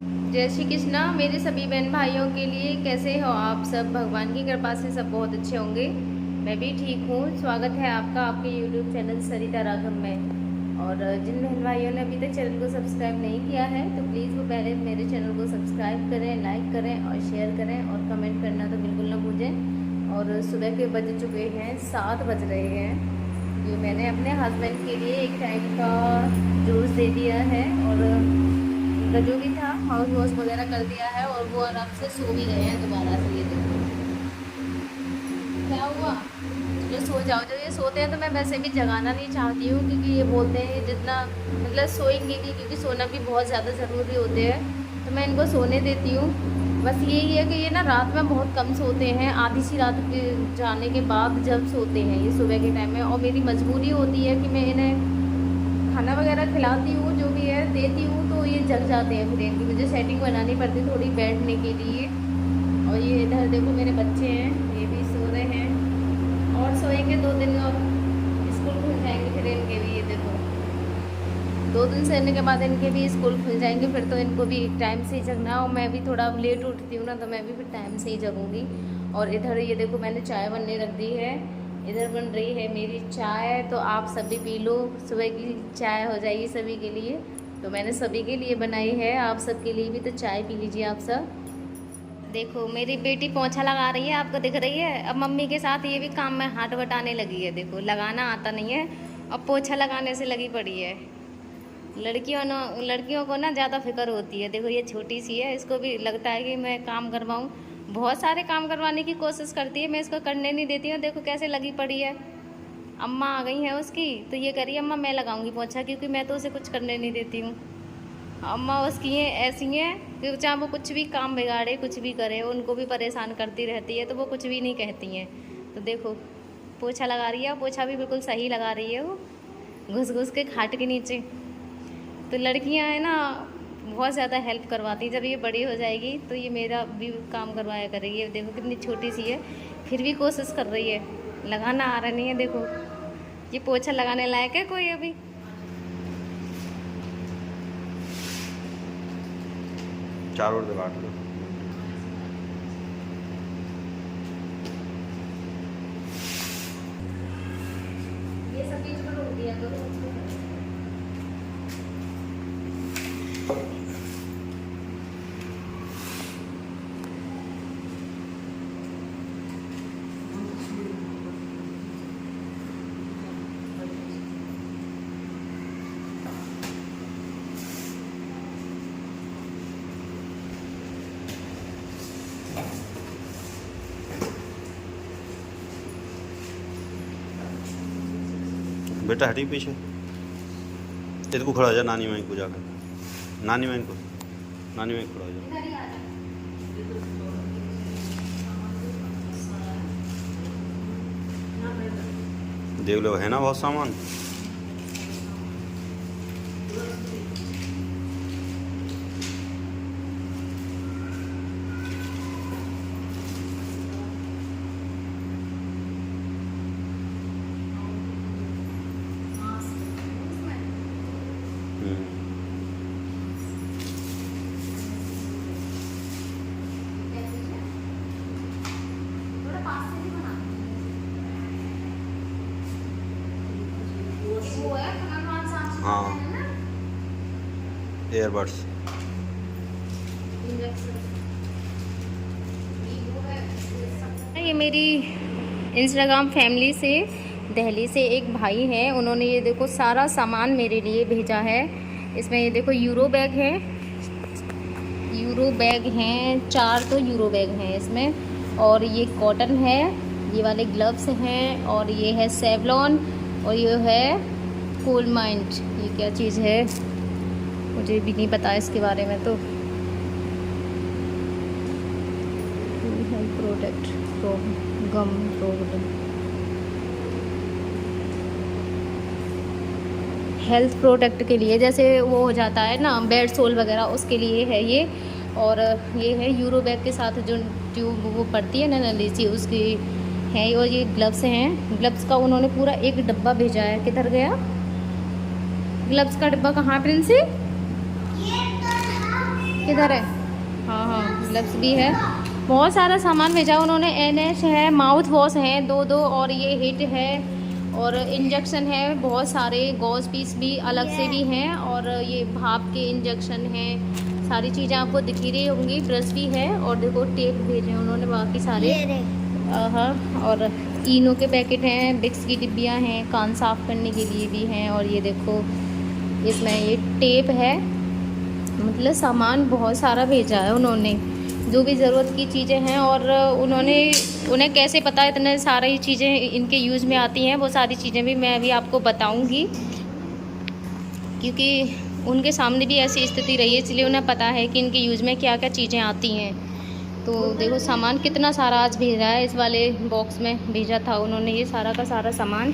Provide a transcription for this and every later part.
जय श्री कृष्णा मेरे सभी बहन भाइयों के लिए। कैसे हो आप सब? भगवान की कृपा से सब बहुत अच्छे होंगे। मैं भी ठीक हूँ। स्वागत है आपका आपके YouTube चैनल सरिता राघव में। और जिन बहन भाइयों ने अभी तक चैनल को सब्सक्राइब नहीं किया है तो प्लीज़ वो पहले मेरे चैनल को सब्सक्राइब करें, लाइक करें और शेयर करें और कमेंट करना तो बिल्कुल ना भूलें। और सुबह के बज चुके हैं, 7 बज रहे हैं। ये मैंने अपने हस्बैंड के लिए एक टाइम का जूस दे दिया है और उनका जो भी था हाउस वॉश वगैरह कर दिया है और वो आराम से सो भी गए हैं दोबारा से। ये देखो क्या हुआ। चलो सो जाओ। जब ये सोते हैं तो मैं वैसे भी जगाना नहीं चाहती हूँ क्योंकि ये बोलते हैं जितना मतलब सोएंगे भी, क्योंकि सोना भी बहुत ज़्यादा ज़रूरी होते हैं, तो मैं इनको सोने देती हूँ। बस यही है कि ये ना रात में बहुत कम सोते हैं, आधी सी रात के जाने के बाद जब सोते हैं ये सुबह के टाइम में। और मेरी मजबूरी होती है कि मैं इन्हें खाना वगैरह खिलाती हूँ, जो भी है देती हूँ, तो ये जग जाते हैं। फिर इनकी मुझे सेटिंग बनानी पड़ती थोड़ी बैठने के लिए। और ये इधर देखो मेरे बच्चे हैं, ये भी सो रहे हैं और सोएंगे 2 दिन और स्कूल खुल जाएंगे फिर इनके भी। ये देखो 2 दिन सोने के बाद इनके भी स्कूल खुल जाएंगे, फिर तो इनको भी टाइम से ही जगना। और मैं भी थोड़ा लेट उठती हूँ ना, तो मैं भी फिर टाइम से ही जगूँगी। और इधर ये देखो मैंने चाय बनने रख दी है। इधर बन रही है मेरी चाय, तो आप सभी पी लो। सुबह की चाय हो जाएगी सभी के लिए, तो मैंने सभी के लिए बनाई है। आप सबके लिए भी तो चाय पी लीजिए आप सब। देखो मेरी बेटी पोंछा लगा रही है, आपको दिख रही है। अब मम्मी के साथ ये भी काम में हाथ बटाने लगी है। देखो लगाना आता नहीं है, अब पोछा लगाने से लगी पड़ी है। लड़कियों को ना ज़्यादा फिक्र होती है। देखो ये छोटी सी है, इसको भी लगता है कि मैं काम करवाऊँ। बहुत सारे काम करवाने की कोशिश करती है, मैं इसको करने नहीं देती हूँ। देखो कैसे लगी पड़ी है। अम्मा आ गई है उसकी, तो ये कह रही है अम्मा मैं लगाऊंगी पोछा, क्योंकि मैं तो उसे कुछ करने नहीं देती हूँ। अम्मा उसकी हैं ऐसी हैं कि चाहे वो कुछ भी काम बिगाड़े, कुछ भी करे, उनको भी परेशान करती रहती है, तो वो कुछ भी नहीं कहती हैं। तो देखो पोछा लगा रही है, पोछा भी बिल्कुल सही लगा रही है वो, घुस घुस के खाट के नीचे। तो लड़कियां हैं ना, बहुत ज़्यादा हेल्प करवाती। जब ये बड़ी हो जाएगी तो ये मेरा भी काम करवाया करेगी। ये देखो कितनी छोटी सी है, फिर भी कोशिश कर रही है। लगाना आ रहा नहीं है। देखो ये पोछा लगाने लायक है कोई अभी? चारों से काट लो। ये सब चीज़ को रोक दिया करो। बेटा हटी पीछे, इधर को खड़ा हो जा। नानी माई को जाकर, नानी माई को, नानी माई को खड़ा हो जा। इधर ही आ जा। देख लो है ना बहुत सामान। थोड़ा पास से भी बना। वो है भगवान साहब हाँ, है ना, एयरबड्स। ये मेरी इंस्टाग्राम फैमिली से दिल्ली से एक भाई है, उन्होंने ये देखो सारा सामान मेरे लिए भेजा है। इसमें ये देखो यूरो बैग है, यूरो बैग हैं 4, तो यूरो बैग हैं इसमें। और ये कॉटन है, ये वाले ग्लव्स हैं, और ये है सेवलॉन, और ये है कोल माइंड। ये क्या चीज़ है मुझे भी नहीं पता इसके बारे में। तो प्रोडक्ट गम प्रोडक्ट, हेल्थ प्रोडक्ट के लिए, जैसे वो हो जाता है ना बेड सोल वगैरह, उसके लिए है ये। और ये है यूरो बैग के साथ जो ट्यूब वो पड़ती है ना नली सी, उसकी है। और ये ग्लव्स हैं, ग्लव्स का उन्होंने पूरा एक डब्बा भेजा है। किधर गया ग्लव्स का डब्बा? कहाँ प्रिंसी? किधर है? हाँ हाँ, ग्लव्स भी है। बहुत सारा सामान भेजा उन्होंने। NH है, माउथ वॉश है 2 और ये हिट है और इंजेक्शन है बहुत सारे। गॉज पीस भी अलग से भी हैं और ये भाप के इंजेक्शन हैं। सारी चीज़ें आपको दिख ही रही होंगी। ब्रश भी है और देखो टेप भेजे उन्होंने बाकी सारे। हाँ, और इनो के पैकेट हैं, विक्स की डिब्बियाँ हैं, कान साफ़ करने के लिए भी हैं। और ये देखो इसमें ये टेप है। मतलब सामान बहुत सारा भेजा है उन्होंने, जो भी ज़रूरत की चीज़ें हैं। और उन्हें कैसे पता इतने सारी चीज़ें इनके यूज़ में आती हैं, वो सारी चीज़ें भी मैं अभी आपको बताऊंगी, क्योंकि उनके सामने भी ऐसी स्थिति रही है, इसलिए उन्हें पता है कि इनके यूज़ में क्या क्या चीज़ें आती हैं। तो देखो सामान कितना सारा आज भेजा है। इस वाले बॉक्स में भेजा था उन्होंने ये सारा का सारा सामान।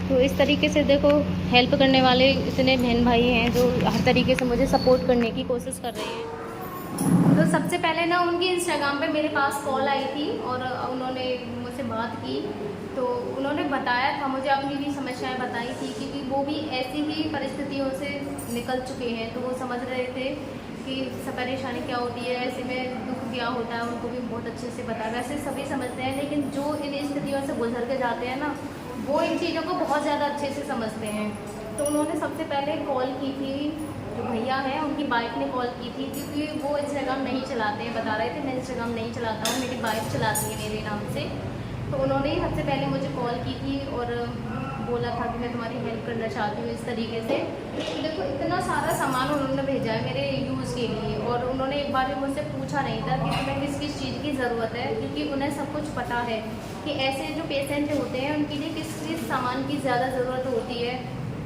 तो इस तरीके से देखो हेल्प करने वाले इतने बहन भाई हैं जो हर तरीके से मुझे सपोर्ट करने की कोशिश कर रहे हैं। तो सबसे पहले ना उनकी इंस्टाग्राम पे मेरे पास कॉल आई थी और उन्होंने मुझसे बात की। तो उन्होंने बताया था मुझे, अपनी भी समस्याएं बताई थी, क्योंकि वो भी ऐसी ही परिस्थितियों से निकल चुके हैं। तो वो समझ रहे थे कि सब परेशानी क्या होती है, ऐसे में दुख क्या होता है, उनको भी बहुत अच्छे से पता है। वैसे सभी समझते हैं, लेकिन जो इन स्थितियों से गुजर के जाते हैं ना, वो इन चीज़ों को बहुत ज़्यादा अच्छे से समझते हैं। तो उन्होंने सबसे पहले कॉल की थी, जो भैया हैं उनकी वाइफ ने कॉल की थी, क्योंकि वो इंस्टाग्राम नहीं चलाते हैं। बता रहे थे मैं इंस्टाग्राम नहीं चलाता हूँ, मेरी वाइफ चलाती है मेरे नाम से। तो उन्होंने सबसे पहले मुझे कॉल की थी और बोला था कि मैं तुम्हारी हेल्प करना चाहती हूँ इस तरीके से। तो देखो इतना सारा सामान उन्होंने भेजा है मेरे यूज़ के लिए। और उन्होंने एक बार भी मुझसे पूछा नहीं था कि तुम्हें किस किस चीज़ की ज़रूरत है, क्योंकि उन्हें सब कुछ पता है कि ऐसे जो पेशेंट होते हैं उनके लिए किस किस सामान की ज़्यादा ज़रूरत होती है।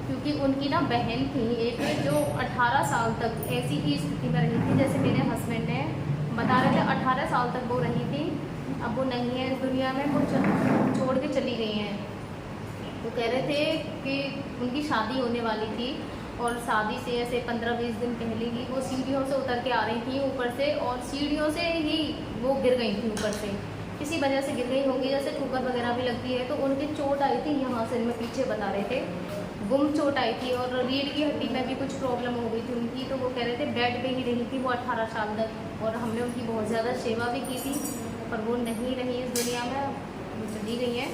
क्योंकि उनकी ना बहन थी एक, जो 18 साल तक ऐसी ही स्थिति में रही थी जैसे मेरे हस्बैंड ने बता रहे थे। 18 साल तक वो रही थी, अब वो नहीं है इस दुनिया में, वो छोड़ के चली गई हैं। वो कह रहे थे कि उनकी शादी होने वाली थी और शादी से ऐसे 15-20 दिन पहले ही वो सीढ़ियों से उतर के आ रही थी ऊपर से, और सीढ़ियों से ही वो गिर गई थी ऊपर से। किसी वजह से गिर गई होगी, जैसे ठोकर वगैरह भी लगती है। तो उनकी चोट आई थी यहाँ से, इनमें पीछे बता रहे थे गुम चोट आई थी और रीढ़ की हड्डी में भी कुछ प्रॉब्लम हो गई थी उनकी। तो वो कह रहे थे बेड पे ही रही थी वो 18 साल तक, और हमने उनकी बहुत ज़्यादा सेवा भी की थी, पर वो नहीं रही इस दुनिया में, वो चली गई हैं।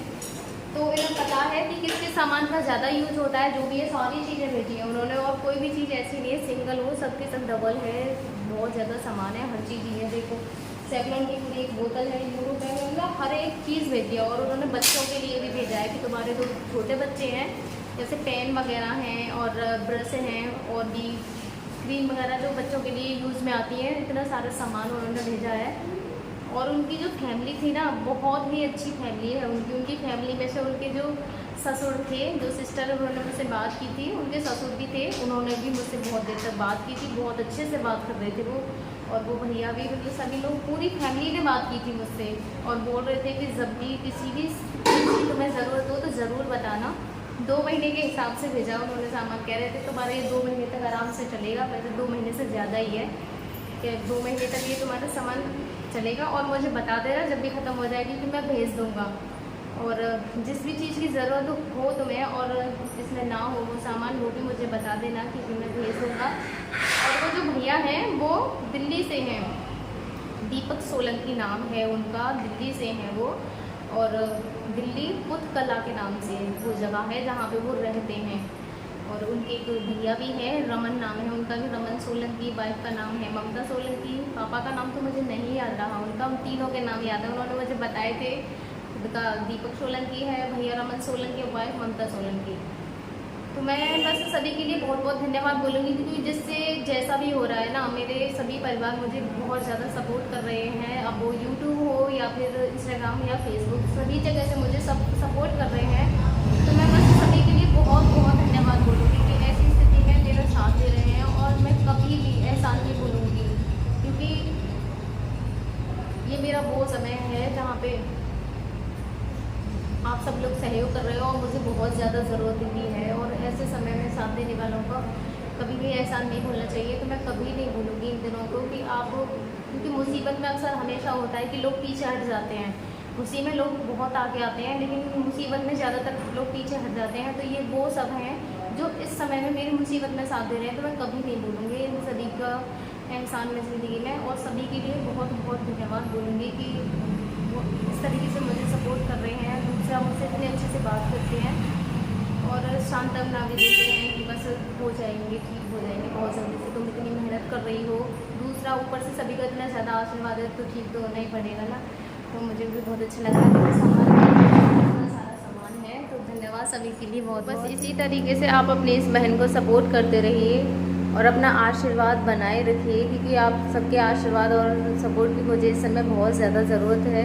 तो इन्हें पता है कि किस किस सामान का ज़्यादा यूज होता है, जो भी है सारी चीज़ें भेजी हैं उन्होंने। और कोई भी चीज़ ऐसी नहीं है सिंगल हो, सबके सब डबल है, बहुत ज़्यादा सामान है, हर चीज़ ही है। देखो सेवलॉन की पूरी एक बोतल है, यूरोप है, मतलब हर एक चीज़ भेजी है। और उन्होंने बच्चों के लिए भी भेजा है कि तुम्हारे जो छोटे बच्चे हैं, जैसे पेन वगैरह हैं और ब्रश हैं और भी क्रीम वगैरह जो बच्चों के लिए यूज़ में आती हैं, इतना सारा सामान उन्होंने भेजा है। और उनकी जो फैमिली थी ना, बहुत ही अच्छी फैमिली है उनकी फैमिली में से उनके जो ससुर थे, जो सिस्टर उन्होंने मुझसे बात की थी, उनके ससुर भी थे, उन्होंने भी मुझसे बहुत देर तक बात की थी, बहुत अच्छे से बात कर रहे थे वो। और वो भैया भी, मतलब सभी लोग, पूरी फैमिली ने बात की थी मुझसे और बोल रहे थे कि जब भी किसी भी चीज़ की तुम्हें ज़रूरत हो तो ज़रूर बताना। 2 महीने के हिसाब से भेजा उन्होंने सामान। कह रहे थे तुम्हारे 2 महीने तक आराम से चलेगा, वैसे 2 महीने से ज़्यादा ही है कि 2 महीने तक ये तुम्हारा सामान चलेगा। और मुझे बता देना जब भी ख़त्म हो जाएगी कि मैं भेज दूँगा। और जिस भी चीज़ की ज़रूरत हो तुम्हें और इसमें ना हो वो सामान, वो भी मुझे बता देना कि मैं भेज दूँगा। और वो जो भैया हैं वो दिल्ली से हैं, दीपक सोलंकी नाम है उनका, दिल्ली से हैं वो। और दिल्ली पुतकला के नाम से वो जगह है जहाँ पे वो रहते हैं। और उनके एक भैया भी हैं, रमन नाम है उनका भी, रमन सोलंकी। वाइफ का नाम है ममता सोलंकी। पापा का नाम तो मुझे नहीं याद रहा उनका, उन तीनों के नाम याद है, उन्होंने मुझे बताए थे। उनका दीपक सोलंकी है, भैया रमन सोलंकी और वाइफ ममता सोलंकी। तो मैं बस सभी के लिए बहुत बहुत धन्यवाद बोलूँगी, क्योंकि जिससे जैसा भी हो रहा है ना, मेरे सभी परिवार मुझे बहुत ज़्यादा सपोर्ट कर रहे हैं। अब वो यूट्यूब हो या फिर इंस्टाग्राम या फेसबुक, सभी जगह से मुझे सब सपोर्ट कर रहे हैं। तो मैं बस सभी के लिए बहुत बहुत धन्यवाद बोलूँगी कि ऐसी स्थिति में मेरा साथ दे रहे हैं। और मैं कभी भी एहसान नहीं भूलूँगी, क्योंकि ये मेरा वो समय है जहाँ पे आप सब लोग सहयोग कर रहे हो और मुझे बहुत ज़्यादा ज़रूरत भी है। और ऐसे समय में साथ देने वालों का कभी भी एहसान नहीं भूलना चाहिए। तो मैं कभी नहीं भूलूँगी इन दिनों को कि आप, क्योंकि मुसीबत में अक्सर हमेशा होता है कि लोग पीछे हट जाते हैं। खुशी में लोग बहुत आगे आते हैं, लेकिन मुसीबत में ज़्यादातर लोग पीछे हट जाते हैं। तो ये वो सब हैं जो इस समय में मेरी मुसीबत में साथ दे रहे हैं, तो मैं कभी नहीं भूलूँगी इन सभी का एहसान में ज़िंदगी में। और सभी के लिए बहुत बहुत धन्यवाद बोलूँगी कि वो इस तरीके से मुझे सपोर्ट कर रहे हैं। दूसरा, मुझसे इतने अच्छे से बात करते हैं और सांत्वना भी देते हैं कि बस हो जाएंगे, ठीक हो जाएंगे बहुत जल्दी से, तुम इतनी मेहनत कर रही हो। दूसरा, ऊपर से सभी का इतना ज़्यादा आशीर्वाद है तो ठीक तो होना ही पड़ेगा ना। तो मुझे भी बहुत अच्छा लग रहा है। सारा सामान है, तो धन्यवाद सभी के लिए बहुत। बस इसी तरीके से आप अपनी इस बहन को सपोर्ट करते रहिए और अपना आशीर्वाद बनाए रखिए, क्योंकि आप सबके आशीर्वाद और सपोर्ट की मुझे इस समय बहुत ज़्यादा ज़रूरत है।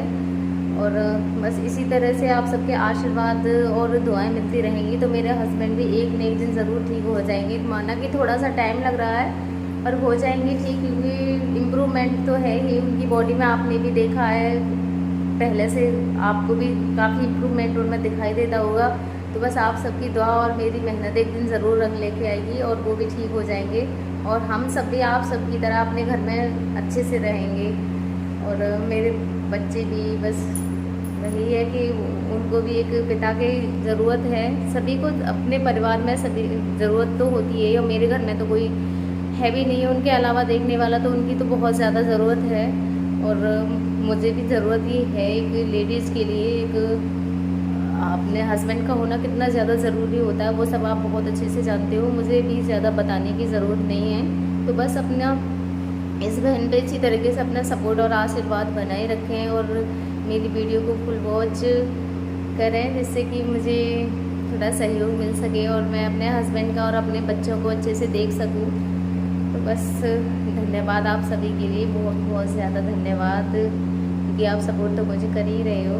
और बस इसी तरह से आप सबके आशीर्वाद और दुआएं मिलती रहेंगी तो मेरे हस्बैंड भी एक न एक दिन ज़रूर ठीक हो जाएंगे। माना कि थोड़ा सा टाइम लग रहा है पर हो जाएंगे ठीक, क्योंकि इम्प्रूवमेंट तो है ही उनकी बॉडी में। आपने भी देखा है पहले से, आपको भी काफ़ी इम्प्रूवमेंट उनमें दिखाई देता होगा। तो बस आप सबकी दुआ और मेरी मेहनत एक दिन ज़रूर रंग लेके आएगी और वो भी ठीक हो जाएंगे। और हम सब भी आप सब की तरह अपने घर में अच्छे से रहेंगे। और मेरे बच्चे भी, बस वही है कि उनको भी एक पिता की ज़रूरत है। सभी को अपने परिवार में सभी ज़रूरत तो होती है, और मेरे घर में तो कोई है भी नहीं है उनके अलावा देखने वाला, तो उनकी तो बहुत ज़्यादा ज़रूरत है। और मुझे भी ज़रूरत ही है एक लेडीज़ के लिए। एक अपने हस्बैंड का होना कितना ज़्यादा ज़रूरी होता है वो सब आप बहुत अच्छे से जानते हो, मुझे भी ज़्यादा बताने की ज़रूरत नहीं है। तो बस अपना इस बहन पे इसी तरीके से अपना सपोर्ट और आशीर्वाद बनाए रखें और मेरी वीडियो को फुल वॉच करें, जिससे कि मुझे थोड़ा सहयोग मिल सके और मैं अपने हस्बैंड का और अपने बच्चों को अच्छे से देख सकूं। तो बस धन्यवाद आप सभी के लिए, बहुत बहुत ज़्यादा धन्यवाद, क्योंकि आप सपोर्ट तो मुझे कर ही रहे हो।